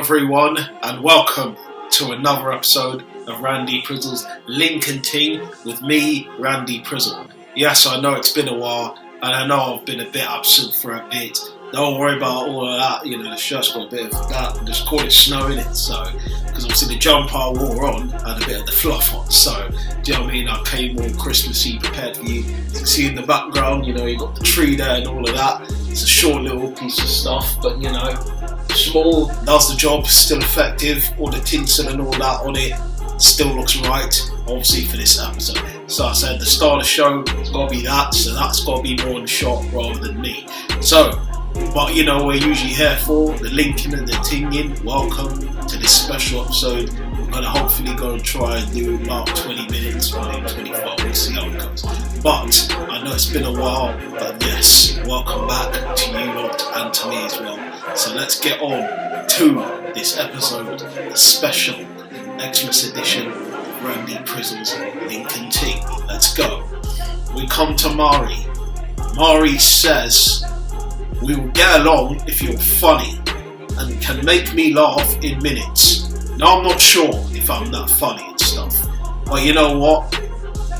everyone, and welcome to another episode of Randy Prizzle's Link and Ting with me, Randy Prizzle. Yes, I know it's been a while, and I know I've been a bit absent for a bit. Don't worry about all of that, the shirt's got a bit of that, just call it snow in it, so, because obviously the jumper I wore on had a bit of the fluff on, so, do you know what I mean, I came all Christmassy prepared for you. You can see in the background, you got the tree there and all of that. It's a short little piece of stuff, but small, does the job, still effective, all the tinsel and all that on it, still looks right, obviously for this episode. So I said the start of the show, it's got to be that, so that's got to be more in the shot rather than me. So, but we're usually here for the linking and the tinging. Welcome to this special episode. I'm going to hopefully go and try and do about 20 minutes, maybe 25, we'll see how it goes. But I know it's been a while, but yes, welcome back to you lot and to me as well. So let's get on to this episode, the special Xmas edition of Randy Prizzle's Link and Ting. Let's go. We come to Mari. Mari says, "We will get along if you're funny and can make me laugh in minutes." Now I'm not sure if I'm that funny and stuff, but you know what?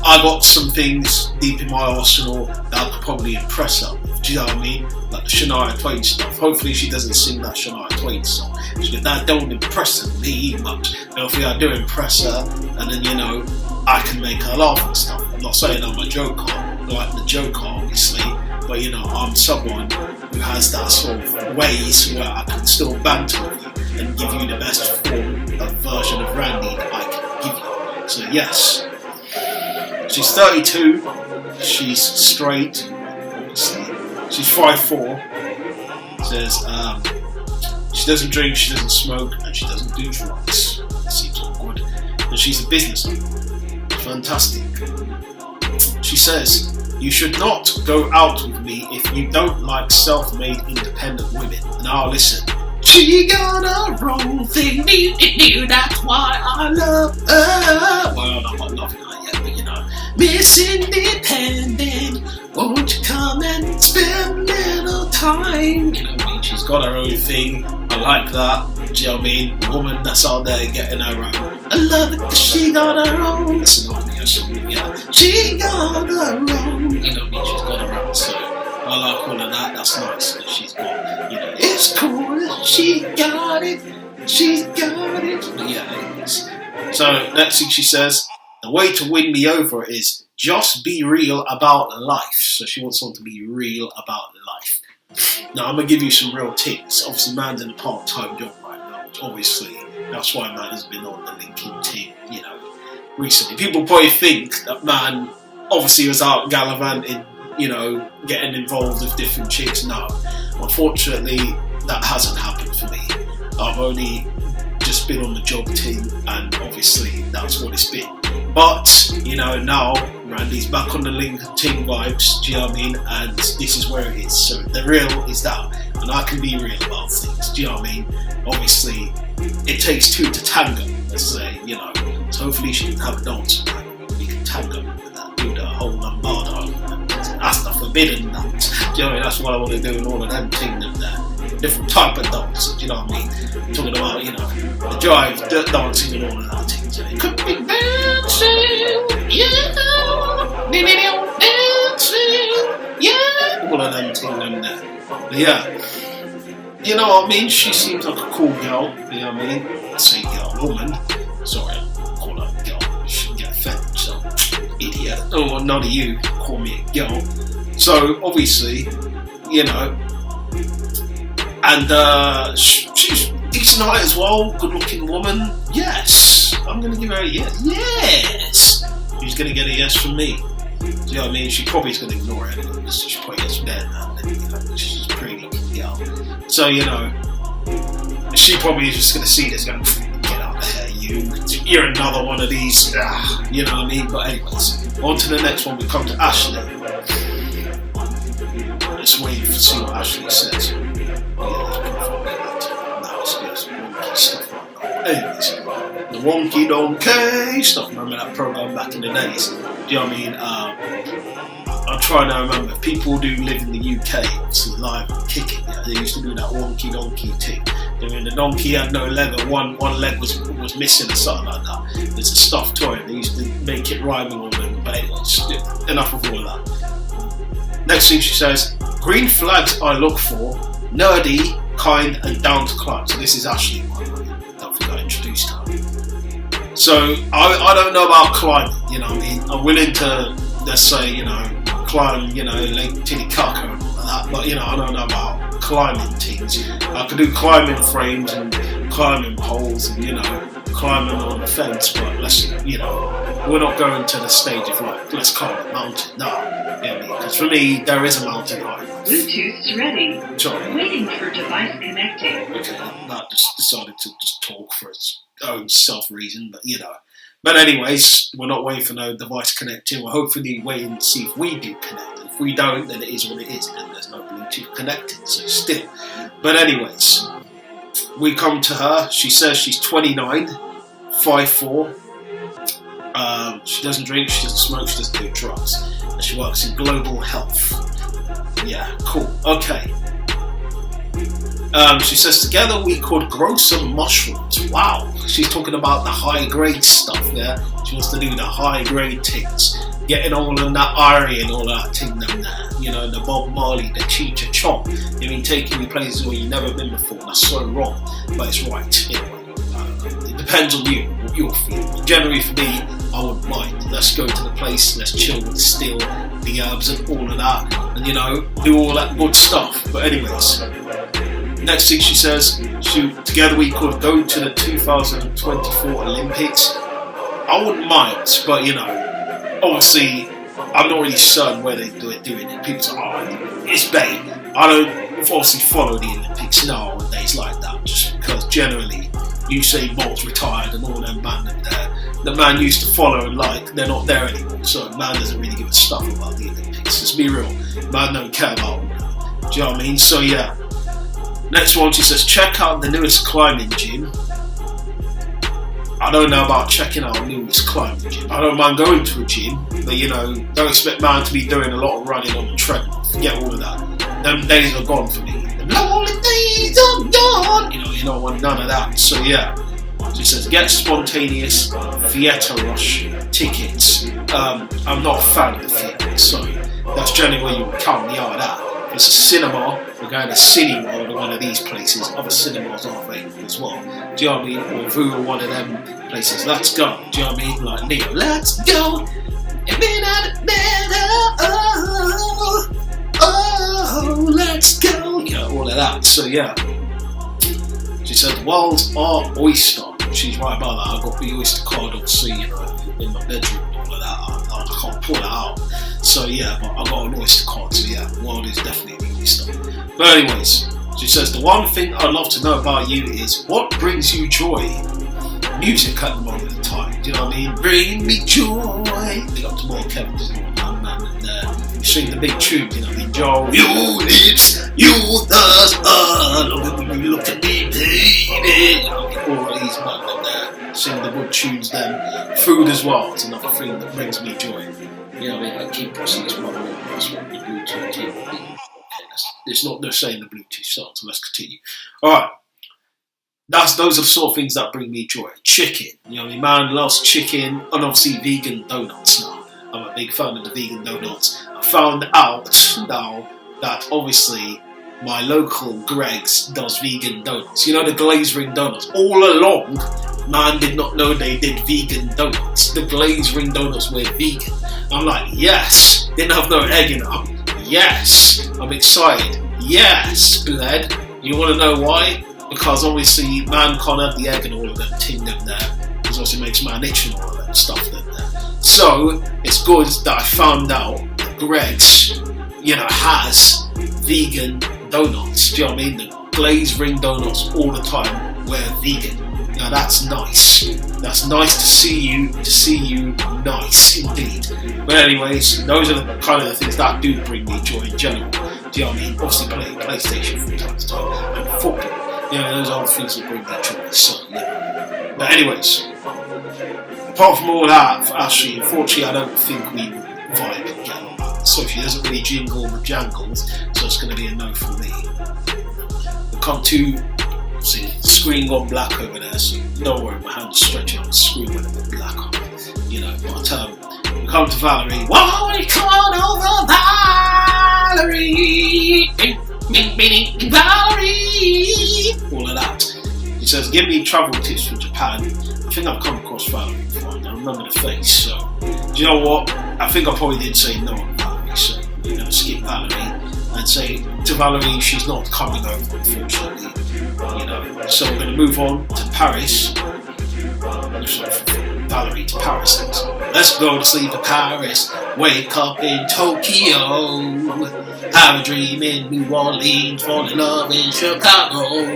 I got some things deep in my arsenal that I could probably impress her with. Do you know what I mean? Like the Shania Twain stuff. Hopefully she doesn't sing that Shania Twain song. She goes, "That don't impress me much." Hopefully I do impress her, and then I can make her laugh and stuff. I'm not saying I'm a joker, like the Joker obviously, but I'm someone who has that sort of ways where I can still banter with you and give you the best form of version of Randy that I can give you. So yes, she's 32, she's straight, obviously. She's 5'4", says she doesn't drink, she doesn't smoke, and she doesn't do drugs. That seems all good. And she's a business owner. Fantastic. She says, "You should not go out with me if you don't like self-made independent women." Now listen. She got a wrong thing, that's why I love her. Well, I'm not loving her yet, but Miss Independent, won't you come and spend a little time? She's got her own thing, I like that. Do you know what I mean? A woman that's out there getting her own. I love it because she got her own. That's not me or something, She got her own. She's got her own, so I like all of that, that's nice that she's got, it's cool, she got it, she's got it. But it is. So, next thing she says, the way to win me over is just be real about life. So she wants someone to be real about life. Now, I'm going to give you some real tips. Obviously, man's in a part-time job right now, which obviously, that's why man has been on the LinkedIn team, recently. People probably think that man obviously was out gallivanting, getting involved with different chicks. No, unfortunately, that hasn't happened for me. I've only just been on the job team, and obviously that's what it's been. But, now Randy's back on the Link and Ting vibes, do you know what I mean? And this is where it is. So the real is that, and I can be real about things, do you know what I mean? Obviously, it takes two to tango, let's say, So hopefully she can have a dance with that. We can tango with that, do the whole lambada. That's the forbidden dance. Do you know what I mean? That's what I want to do in all of them things there. Different type of dance, do you know what I mean? Talking about, the jive, dirt dancing and all of that things. It could be dancing, dancing, all of them things in there. But you know what I mean? She seems like a cool girl, you know what I mean? I say girl, woman. Sorry, I call her a girl. She get offended, so idiot. Oh, none of you call me a girl. So, obviously, and she's decent height as well, good looking woman. Yes, I'm going to give her a yes. Yes! She's going to get a yes from me. Do you know what I mean? She probably is going to ignore it anyway, because she probably gets better now. She's a pretty looking girl. So, she probably is just going to see this going, get out of here, you're another one of these, you know what I mean? But anyways, on to the next one, we come to Ashley. Let's wait to see what Ashley says. Stuff like that. Anyways, the wonky donkey stuff. Remember that program back in the days? Do you know what I mean? I'm trying to remember. People do live in the UK, obviously live and kicking. Yeah, they used to do that wonky donkey thing. When the donkey had no leg, or one leg was missing or something like that. It's a stuffed toy. They used to make it rhyming on them. But anyway, enough of all of that. Next thing she says, green flags I look for, nerdy, kind and down to climb. So this is Ashley, by the way. I don't think I introduced her. So I don't know about climbing, you know what I mean? I'm willing to, let's say, you know, climb, you know, Lake Titicaca and all of that, but you know, I don't know about climbing things. I can do climbing frames and climbing poles and, you know, climbing on the fence, but let's, you know, we're not going to the stage of like, let's climb a mountain. No, because for me, there is a mountain high. Bluetooth's ready. Sorry. Waiting for device connecting. Okay, that just decided to just talk for its own self reason, but you know. But anyways, we're not waiting for no device connecting. We're hopefully waiting to see if we do connect. If we don't, then it is what it is, and there's no Bluetooth connected. So still. But anyways, we come to her. She says she's 29, 5'4". She doesn't drink, she doesn't smoke, she doesn't do drugs, and she works in global health. Yeah, cool. Okay. She says together we could grow some mushrooms. Wow. She's talking about the high grade stuff there. She wants to do the high grade things. Getting all in that Irie and all that thing down there. You know, the Bob Marley, the Cheech Chop. I mean, taking you places where you've never been before. That's so wrong. But it's right. Anyway, it depends on you, what you're feeling. Generally for me, I wouldn't mind. Let's go to the place, let's chill with the still, the herbs and all of that. And you know, do all that good stuff. But anyways. Next thing she says, together we could go to the 2024 Olympics. I wouldn't mind, but you know, obviously, I'm not really certain where they doing it. People say, oh, it's bait. I don't obviously follow the Olympics nowadays like that, just because generally, Usain Bolt's retired and all them man are there. The man used to follow and like, they're not there anymore, so man doesn't really give a stuff about the Olympics. Let's be real, man don't care about them. Do you know what I mean? So yeah. Next one, she says, check out the newest climbing gym. I don't know about checking out the newest climbing gym. I don't mind going to a gym, but you know, don't expect man to be doing a lot of running on the treadmill. Forget all of that. Them days are gone for me. The lonely days are gone. You don't want none of that. So yeah. She says, get spontaneous theatre rush tickets. I'm not a fan of the theatre, so that's generally where you would count me out of that. It's a cinema, we're going to Cineworld or one of these places. Other cinemas are available as well. Do you know what I mean? Or if we were one of them places, let's go. Do you know what I mean? Like Neo, let's go. Oh, let's go. You know, all of that. So yeah. She said, the world's our oyster. She's right about that. I've got the oyster card, obviously, you know, in my bedroom and all of that. I can't pull it out. So yeah, but I got an oyster card, so yeah, the world is definitely the oyster. But anyways, she says, the one thing I'd love to know about you is, what brings you joy? Music at the moment in time, do you know what I mean? Bring me joy. Big up to more Kevin, man, and you sing the big tune, you know what I mean? Joe, you lips, you thirst, look at me, look at me, baby. You know, all of these man and sing the good tunes then. Food as well, it's another thing that brings me joy. You know what I mean? I keep pressing this button. That's what the Bluetooth keep. Okay, it's not they're saying the Bluetooth start, so let's continue. Alright. Those are the sort of things that bring me joy. Chicken. You know what I mean? Man loves chicken and obviously vegan donuts now. I'm a big fan of the vegan donuts. I found out now that obviously my local Greg's does vegan donuts. You know the glazed ring donuts. All along, man did not know they did vegan donuts. The glazed ring donuts were vegan. I'm like, yes. Didn't have no egg in them. Yes. I'm excited. Yes, Bled. You want to know why? Because obviously man can't have the egg and all of them ting them there. Because obviously it makes man itch and all of that stuff them there. So it's good that I found out that Greg's, you know, has vegan donuts. Do you know what I mean? The glazed ring donuts all the time were vegan. Now that's nice. That's nice to see you nice indeed. But anyways, those are the kind of the things that do bring me joy in general. Do you know what I mean? Obviously playing PlayStation from time to time and football. You know, those are the things that bring me joy. So yeah. But anyways, apart from all that, actually, unfortunately, I don't think we would vibe and get on that. so she doesn't really jingle the jangles, so it's going to be a no from me. We come to, see, screen gone black over there, so don't worry, my hand's stretching on the screen when it's black on it, but we come to Valerie. Why come over Valerie? Valerie! All of that. He says, give me travel tips for Japan. I think I've come across Valerie before. I remember the face, so do you know what? I think I probably did say no on Valerie, so we're going to skip Valerie and say to Valerie she's not coming over, unfortunately. So we're going to move on to Paris. Valerie to Paris. Let's go to sleep in Paris. Wake up in Tokyo. Have a dream in New Orleans. Fall in love in Chicago.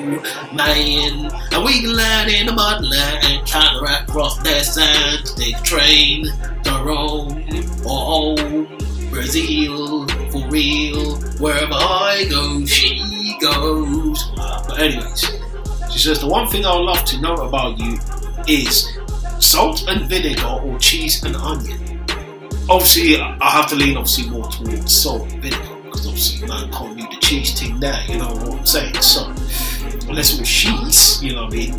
Man, and we can land in the mudland. Counteract across that sand. Take a train to Rome or home. Brazil, for real. Wherever I go, she goes. But anyways, she says, the one thing I would love to know about you is salt and vinegar or cheese and onion. Obviously, I have to lean more towards salt and vinegar because obviously man can't do the cheese thing there, you know what I'm saying? So, unless it was cheese, you know what I mean?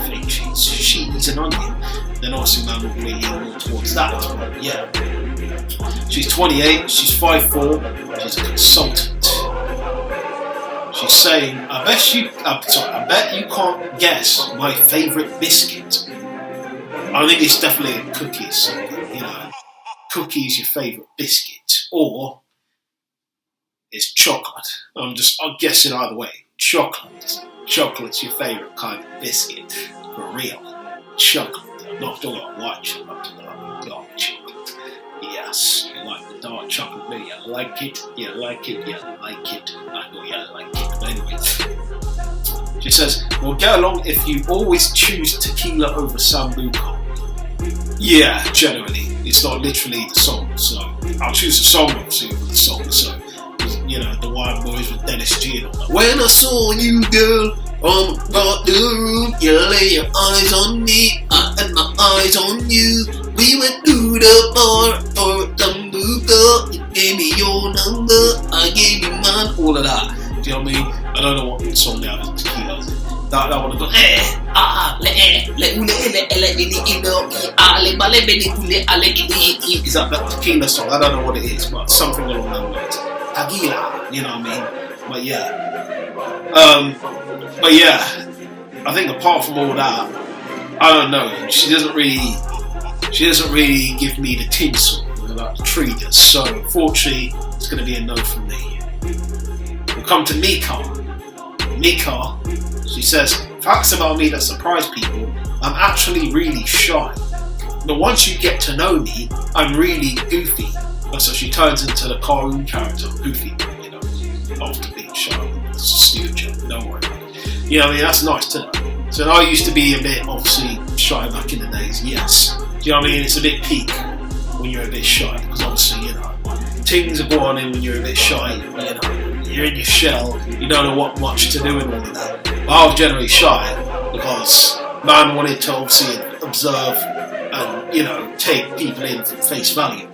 Fake cheese and onion, then obviously man would really lean more towards that. But yeah. She's 28, she's 5'4", she's a consultant. She's saying, I bet you can't guess my favourite biscuit. I think it's definitely cookies. Cookies your favourite biscuit, or it's chocolate. I'm guessing either way. Chocolate's your favourite kind of biscuit, for real. Chocolate. I'm not talking about white chocolate. I'm talking about dark chocolate. Yes, you like the dark chocolate, but you like it. I know you like it. But anyway, she says, we'll get along if you always choose tequila over Sambuca. Yeah, generally. It's not literally the song, so I'll choose the song obviously over the song, so the Wine Boys with Dennis G and all that. When I saw you, girl, on the room, you lay your eyes on me, I had my eyes on you. We went to the bar for Sambuca, you gave me your number, I gave you mine, all of that. Do you know what I mean? I don't know what song they have in tequila. That one would go is that tequila song? I don't know what it is, but something along those lines. Tequila, you know what I mean? But yeah, I think apart from all that, I don't know. She doesn't really give me the tinsel like the tree does. So unfortunately, it's going to be a no from me. We'll come to Mika. She says, facts about me that surprise people, I'm actually really shy. But once you get to know me, I'm really goofy. And so she turns into the cartoon character, Goofy, after being shy. It's a stupid joke, don't worry about it. You know what I mean? That's nice to know. So I used to be a bit, obviously, shy back in the days, yes. Do you know what I mean? It's a bit peak when you're a bit shy, because obviously, things are going in when you're a bit shy, you're in your shell, you don't know what much to do and all of that. But I was generally shy because man wanted to obviously observe and take people in for face value,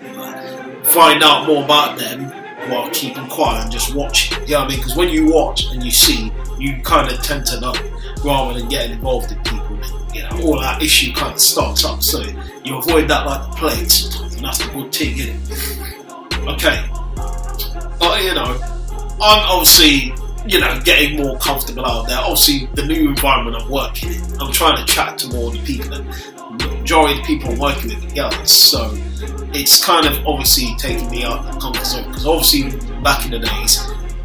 find out more about them while keeping quiet and just watching. You know what I mean? Because when you watch and you see, you kind of tend to know rather than getting involved in people. All that issue kind of starts up, so you avoid that like the plague sometimes, and that's the good thing, isn't it? Okay, but I'm obviously getting more comfortable out there. Obviously, the new environment I'm working in, I'm trying to chat to more of the people, and the majority of the people I'm working with are girls, so it's kind of obviously taking me out of the comfort zone, because obviously back in the days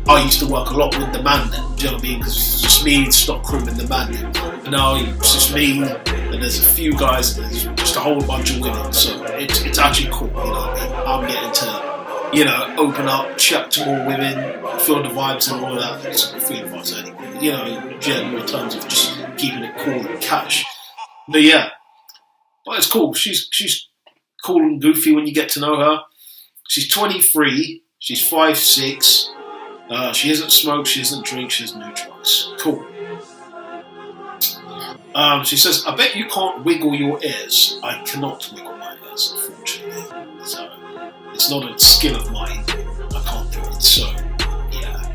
I used to work a lot with the man then, do you know what I mean? Because it's just me and Stockroom and the man then. And now it's just me, and there's a few guys, and there's just a whole bunch of women. So it's actually cool, I'm getting to, open up, chat to more women, feel the vibes and all of that. It's not feel the vibes anyway. In general, in terms of just keeping it cool and cash. But yeah, but it's cool. She's cool and goofy when you get to know her. She's 23. She's 5'6". She doesn't smoke, she doesn't drink, she doesn't do drugs. Cool. She says, I bet you can't wiggle your ears. I cannot wiggle my ears, unfortunately. So, It's not a skill of mine. I can't do it. So, yeah.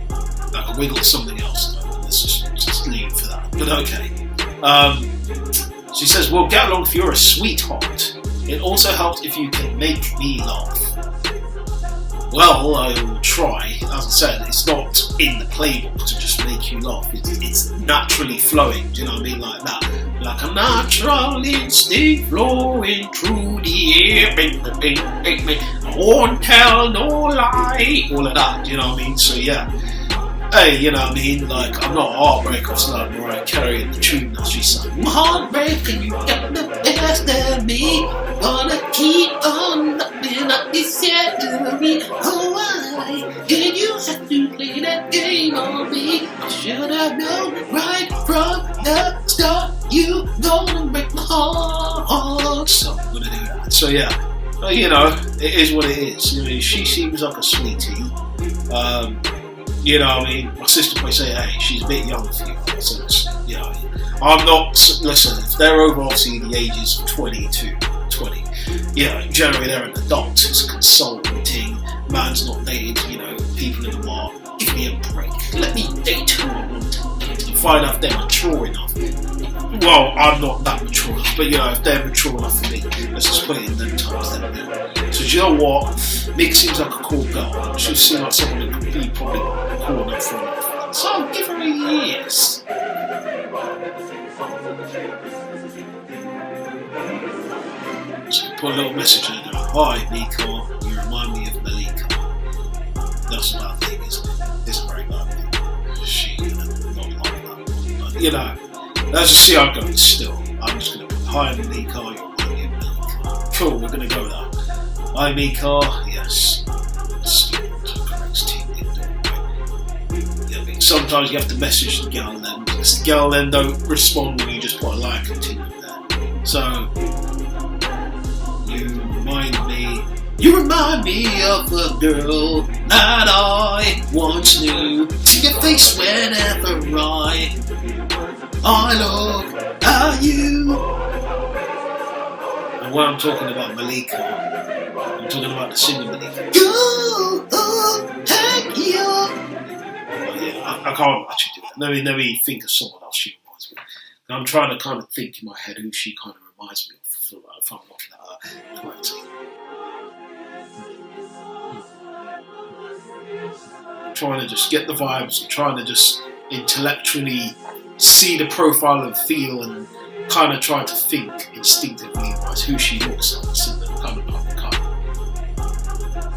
I can wiggle something else. Let's just leave it for that. But okay. She says, "We'll get along if you're a sweetheart. It also helps if you can make me laugh." Well, I will try. As I said, it's not in the playbook to just make you laugh. It's naturally flowing. Do you know what I mean? Like that. Like a natural instinct flowing through the air. Bing, bing, bing, bing. I won't tell no lie. All of that. Do you know what I mean? So yeah. Hey, you know what I mean? Like, I'm not a heartbreaker, it's like Mariah Carey in the tune that she sang. I'm heartbreaker, you got the best of me. Gonna keep on loving up this me. Oh, why did you have to play that game on me? I should have known right from the start. You gonna break my heart. So I'm gonna do that. So yeah, you know, it is what it is. You know, she seems like a sweetie. You know what I mean? My sister might say, hey, she's a bit young for you. So, you know, I'm not, listen, if they're over obviously the ages of 20 to 20, you know, generally they're an adult, it's a consulting, man's not dated, you know, people in the bar, give me a break. Let me date who I want to date and find out if they're mature enough. Well, I'm not that mature enough, but you know, if they're mature enough for me, let's just put it in them times then. So do you know what? Mick seems like a cool girl. She seems like someone that could be probably cool enough for me. So I'll give her a yes. So put a little message in there. Hi, Mika. You remind me of Malika. That's what I think is very bad. She not like that. But you know, let's just see how it goes still. I'm just going to put hi, Mika. You remind me of Malika. Cool, we're going to go there. Hi, Mika. Yes. Sometimes you have to message the girl then, because the girl then don't respond when you just put a like and Ting there. So, you remind me of a girl that I once knew. See your face whenever I look at you. And when I'm talking about Malika, I'm talking about the singer Malika. Go, take you. I can't actually do that. Let me think of someone else she reminds me of. I'm trying to kind of think in my head who she kind of reminds me of if I'm looking at her correctly. I'm trying to just get the vibes. I'm trying to just intellectually see the profile and feel and kind of try to think instinctively about who she looks like. So kind of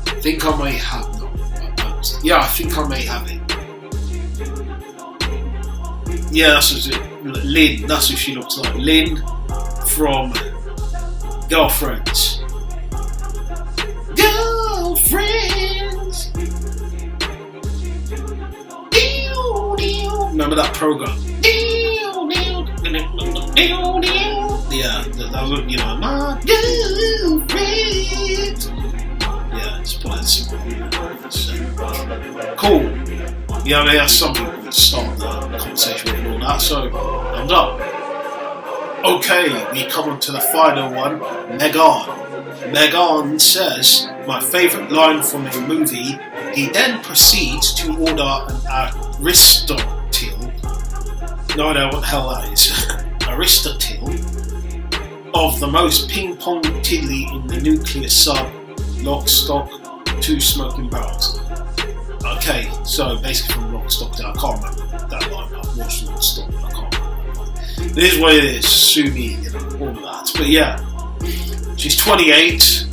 I think I may have no. Yeah, I think I may have it. Yeah, that's what it. Lynn, that's who she looks like. Lynn from Girlfriends. Girlfriends. Remember that program? Yeah, that was, you know, my girlfriend. Yeah, it's playing some cool. Yeah, I mean, that's something we can start the conversation with and all that, so I'm done. Okay, we come on to the final one, Megan. Megan says, my favourite line from the movie, he then proceeds to order an Aristotle. No, I know what the hell that is. Aristotle. Of the most ping-pong tiddly in the nuclear sub, lock, stock, 2 smoking barrels. Okay, so basically from Lock, Stock, I can't remember that line. I've watched Lock, Stock, I can't remember that line. It is what it is, sue me, you know, all of that. But yeah, she's 28,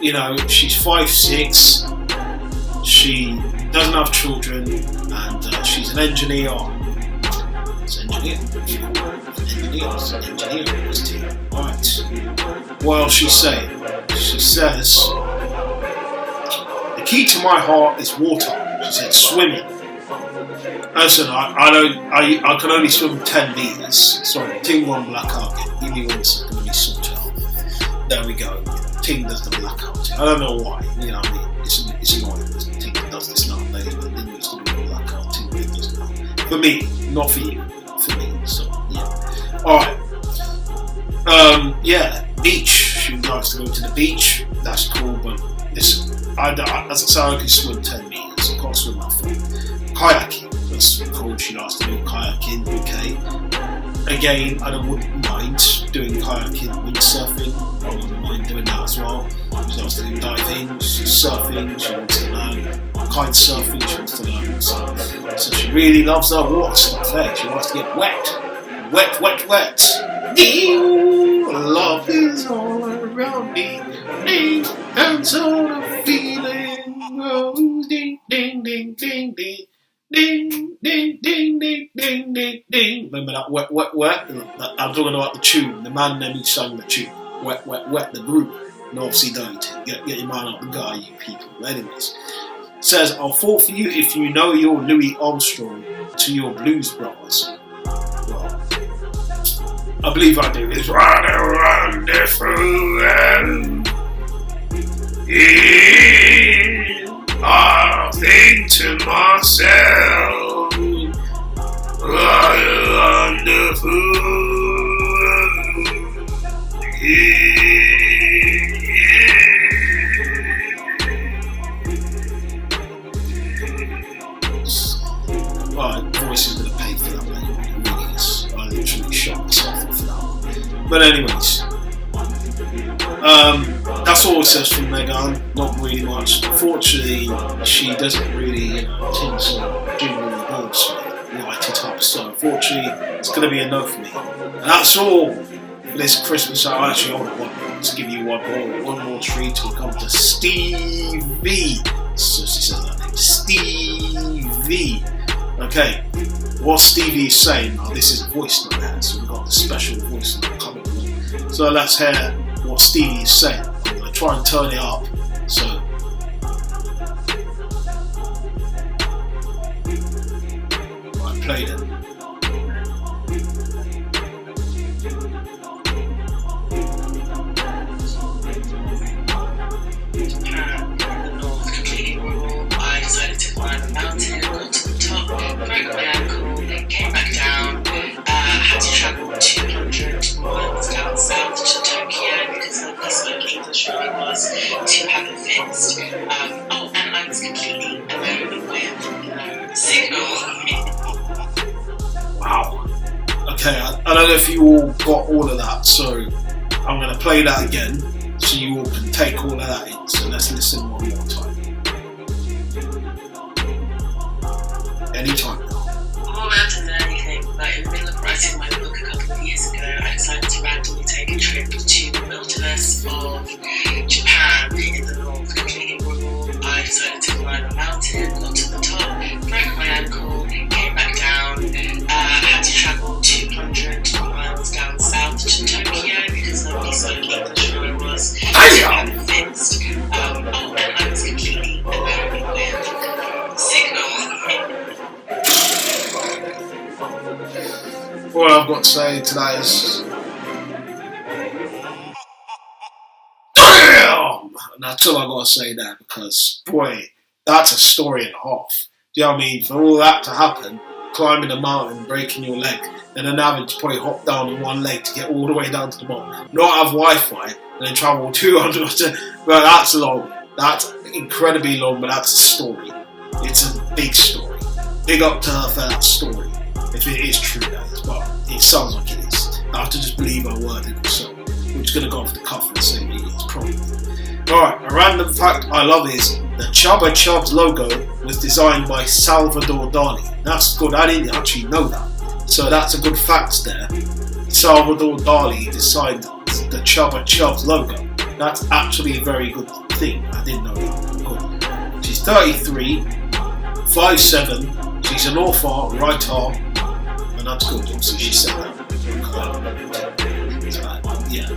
you know, she's 5'6", she doesn't have children, and she's an engineer. It's an engineer. Right. What else she's saying? She says, the key to my heart is water. She said swimming. Listen, I can only swim 10 metres. Sorry, Ting won blackout. Give me 1 second, let me sort it out. There we go. Ting does the blackout. I don't know why. You know what I mean? It's annoying. Ting does this nowadays, but it didn't used to do the blackout. Ting does it now. For me, not for you. For me. So yeah. Alright. Yeah, beach. She likes to go to the beach. That's cool, but listen. as I say, I can swim 10 metres. I can't swim that far. Kayaking, that's cool. She likes to do kayaking. Okay. Again, I wouldn't mind doing kayaking, windsurfing. I wouldn't mind doing that as well. She likes to do diving, surfing. She wants to learn kite surfing. She wants to learn. So she really loves her water stuff. She likes to get wet. Wet. Love is all around me. And so the feeling goes ding, ding, ding, ding, ding. Ding, ding, ding, ding, ding, ding, ding. Remember that wet. I'm talking about the tune. The man then he sang the tune. Wet, the group. And obviously don't get your mind out the guy, you people. But anyways. Says, I'll fall for you if you know your Louis Armstrong to your Blues Brothers. Well, I believe I do. It's wonderful. I think to myself, what a wonderful My voice is going to pay for that, mate. It really is. I literally shot myself off for that one. But anyways, that's all it says from Megan. Not really much. Unfortunately, she doesn't really tend to jingle the balls, light it up. So unfortunately, it's going to be a no for me. And that's all for this Christmas. I actually want to give you one more treat when it comes to Stevie. So she says that name, Stevie. Okay, what Stevie is saying. Now this is a voice note here, so we've got the special voice note coming along. So let's hear what Stevie is saying. I'm going to try and turn it up. So, I played it. I decided to climb a mountain, got to the top, broke my ankle, came back down, had to travel 200 miles down south to Tokyo because of the slow English really was to have it fixed. And I was completely alone with no signal. Wow. Okay, I don't know if you all got all of that, so I'm going to play that again so you all can take all of that in. So let's listen one more time. Anytime now. More random than anything, like in the middle of writing my book a couple of years ago, I decided to randomly take a trip to the wilderness of Japan in the north, completely rural. I decided to climb a mountain, got to the top, broke my ankle, came back down, had to travel 200 miles down south to Tokyo because nobody spoke English where I was to have it fixed. And I was completely alone with signal. All I've got to say to that is, damn! And that's all I've got to say there because, boy, that's a story and a half. Do you know what I mean? For all that to happen, climbing a mountain, breaking your leg, and then having to probably hop down on one leg to get all the way down to the bottom, not have Wi-Fi, and then travel 200 well, that's long. That's incredibly long, but that's a story. It's a big story. Big up to her for that story. If it is true, that is, but it sounds like it is. I have to just believe her word in it, so we're just going to go off the cuff and say it is probably. Alright, a random fact I love is the Chubba Chubs logo was designed by Salvador Dali. That's good, I didn't actually know that. So that's a good fact there. Salvador Dali designed the Chubba Chubs logo. That's actually a very good thing. I didn't know that. Good. She's 33, 5'7", she's an author, writer, and that's good. Obviously, she said that. Yeah.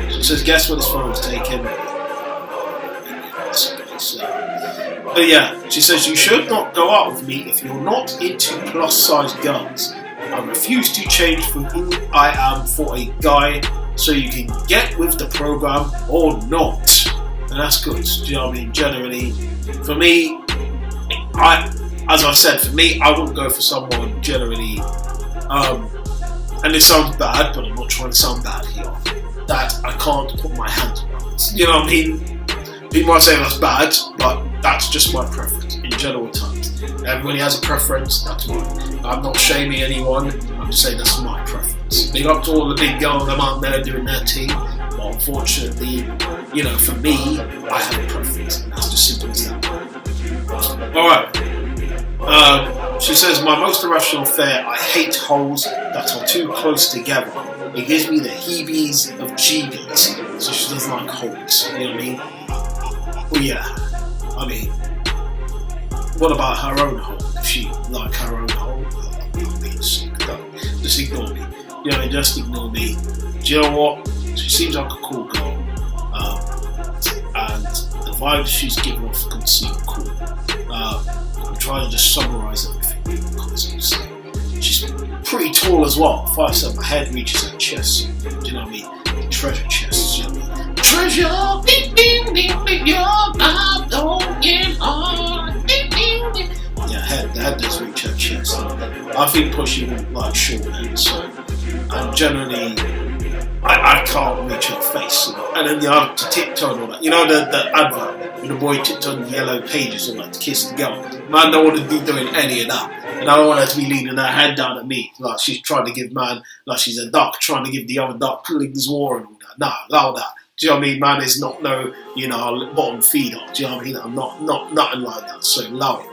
She says, guess what this photo's taken? But yeah, she says, you should not go out with me if you're not into plus-sized girls. I refuse to change from who I am for a guy, so you can get with the program or not. And that's good. Do you know what I mean? Generally, for me, as I said, for me, I wouldn't go for someone generally, and it sounds bad, but I'm not trying to sound bad here, that I can't put my hands around. You know what I mean? People might say that's bad, but that's just my preference in general terms. Everybody has a preference, that's mine. I'm not shaming anyone, I'm just saying that's my preference. Big up to all the big girls that out there doing their thing, but unfortunately, you know, for me, I have a preference, and that's just simple as that. Alright. She says, my most irrational fear, I hate holes that are too close together. It gives me the heebies of jeebies. So she doesn't like holes, you know what I mean? Well, yeah, I mean, what about her own hole? If she like her own hole, I'm being sick. Just ignore me. You know, just ignore me. Do you know what? She seems like a cool girl. And the vibes she's giving off can seem cool. I'm trying to just summarise everything because she's pretty tall as well. 5'7", my head reaches her chest. Do you know what I mean? Treasure chest. You know what I mean? Treasure, ding ding ding ding, your mouth don't get hard. Ding ding ding. Yeah, the head does reach her chest. I think pushing like short end, so I'm generally I can't reach her face. You know? And then the other to tiptoe and all that. You know the advert when the boy tiptoed on the yellow pages all that to kiss the girl. Man don't want to be doing any of that. And I don't want her to be leaning her head down at me like she's trying to give man, like she's a duck trying to give the other duck lick's war and all that. No, allow that. Do you know what I mean? Man is not no, you know, bottom feeder. Do you know what I mean? I'm not nothing like that. So allow it.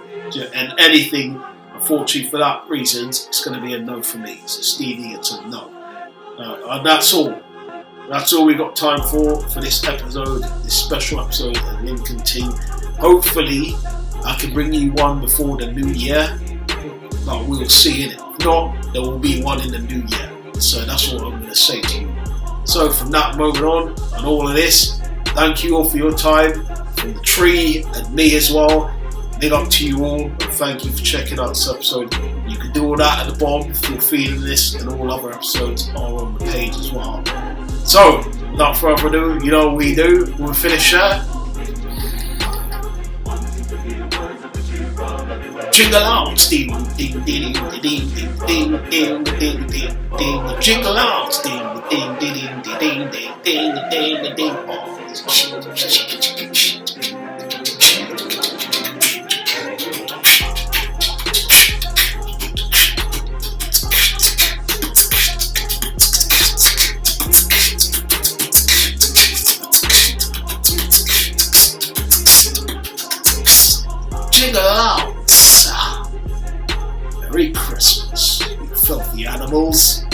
And anything, unfortunately for that reason, it's going to be a no for me. So Stevie, it's a no. And that's all. That's all we got time for this episode, this special episode of Lincoln Ting. Hopefully, I can bring you one before the new year. But we'll see in it. If not, there will be one in the new year. So that's all I'm going to say to you. So from that moment on, and all of this, thank you all for your time, from the tree and me as well. Big up to you all, and thank you for checking out this episode. You can do all that at the bottom if you're feeling this, and all other episodes are on the page as well. So, without further ado, you know what we do. We'll finish that. Jingle out, ding ding ding ding ding ding ding ding ding ding. Jingle out, ding ding ding ding ding ding ding ding ding. Jingle out. Merry Christmas, you filthy animals.